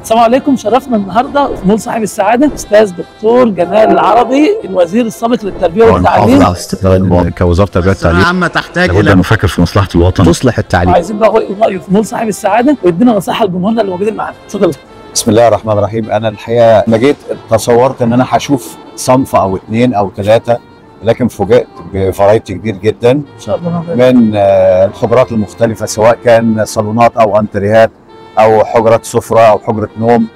السلام عليكم. شرفنا النهارده في مول صاحب السعاده استاذ دكتور جمال العربي، الوزير السابق للتربيه والتعليم. على استقلال كوزاره التربيه والتعليم عامه تحتاج لابد الى ان نفكر في مصلحه الوطن تصلح التعليم. عايزين بقى رايه في مول صاحب السعاده ويدينا نصيحه لجمهورنا اللي موجودين معانا. اتفضل. بسم الله الرحمن الرحيم. انا الحقيقه لما جيت تصورت ان انا هشوف صنف او اثنين او ثلاثه، لكن فوجئت بفرايتي كبير جدا ان شاء الله من الخبرات المختلفه، سواء كان صالونات او انتريهات او حجرات سفره او حجره نوم.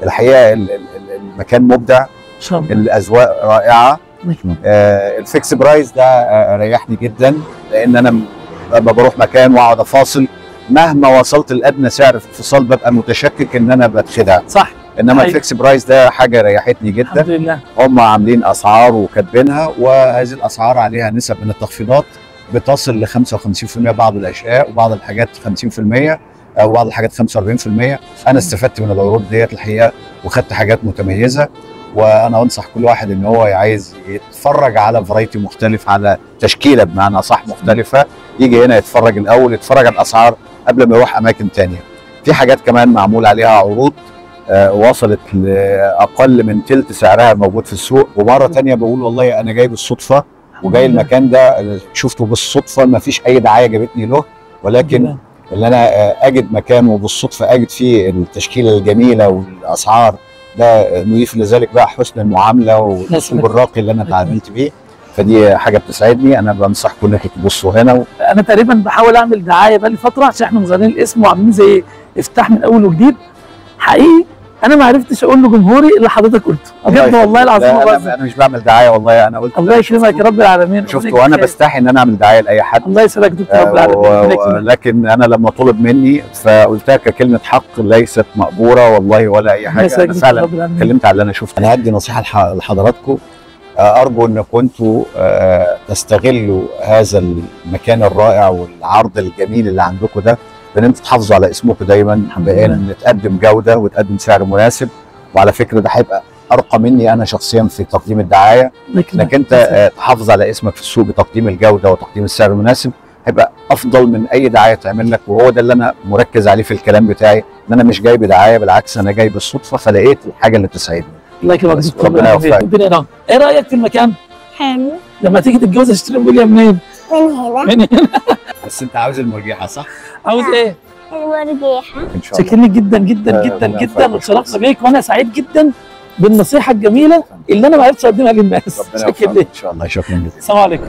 الحقيقه المكان مبدع، ان شاء الله. الاذواق رائعه. الفيكس برايس ده ريحني جدا، لان انا لما بروح مكان واقعد افاصل مهما وصلت لادنى سعر في الفصال ببقى متشكك ان انا بتخدع. صح. انما الفيكس برايس ده حاجه ريحتني جدا. الحمد لله. هم عاملين اسعار وكاتبينها، وهذه الاسعار عليها نسب من التخفيضات بتصل ل 55% بعض الاشياء، وبعض الحاجات 50%، او بعض الحاجات 45%. انا استفدت من العروض ديت الحقيقه وخدت حاجات متميزه، وانا انصح كل واحد ان هو عايز يتفرج على فرايتي مختلف، على تشكيله بمعنى صح مختلفه، يجي هنا يتفرج الاول، يتفرج على الاسعار قبل ما يروح اماكن ثانيه. في حاجات كمان معمول عليها عروض وصلت لاقل من ثلث سعرها موجود في السوق. ومره ثانيه بقول والله انا جاي بالصدفه وجاي المكان ده شفته بالصدفه، ما فيش اي دعايه جابتني له، ولكن اللي انا اجد مكان وبالصدفه اجد فيه التشكيله الجميله والاسعار ده نضيف لذلك بقى حسن المعامله والاسلوب الراقي اللي انا اتعاملت بيه، فدي حاجه بتسعدني. انا بنصحكم انكم تبصوا هنا. انا تقريبا بحاول اعمل دعايه بقالي فتره عشان احنا مغيرين الاسم وعاملين زي افتتاح من اول وجديد. حقيقي انا ما عرفتش اقول لجمهوري اللي حضرتك قلته بجد والله العظيم. انا مش بعمل دعايه والله، انا قلت الله يكرمك يا رب العالمين. شفت وانا بستحي ان انا اعمل دعايه لاي حد. الله يسعدك دكتور رب العالمين. لكن انا لما طلب مني فقلتها ككلمه حق ليست مأجوره والله ولا اي حاجه. انا فعلا اتكلمت على اللي انا شفته. انا هدي نصيحه لحضراتكم، ارجو انكم انتوا تستغلوا هذا المكان الرائع والعرض الجميل اللي عندكم ده، بان انتوا تحافظوا على اسمكم دايما، بان تقدم جوده وتقدم سعر مناسب. وعلى فكره ده هيبقى ارقى مني انا شخصيا في تقديم الدعايه، انك انت تحافظ على اسمك في السوق بتقديم الجوده وتقديم السعر المناسب، هيبقى افضل من اي دعايه تعمل لك. وهو ده اللي انا مركز عليه في الكلام بتاعي، ان انا مش جاي بدعايه، بالعكس انا جاي بالصدفه فلقيت الحاجه اللي تسعدني. الله يكرمك دكتور، ربنا يوفقك. ايه رايك في المكان؟ حلو. لما تيجي تتجوز تشتري موبيليا منين؟ من هنا. من هنا. بس انت عاوز المرجحه صح؟ عاوز ايه؟ المرجحه. ان شاء الله. شاكرني جدا جدا جدا جدا واتشرفنا بيك، وانا سعيد جدا بالنصيحه الجميله اللي انا ما عرفتش اقدمها للناس. ربنا يوفقك ان شاء الله. شكرا جدا. السلام عليكم.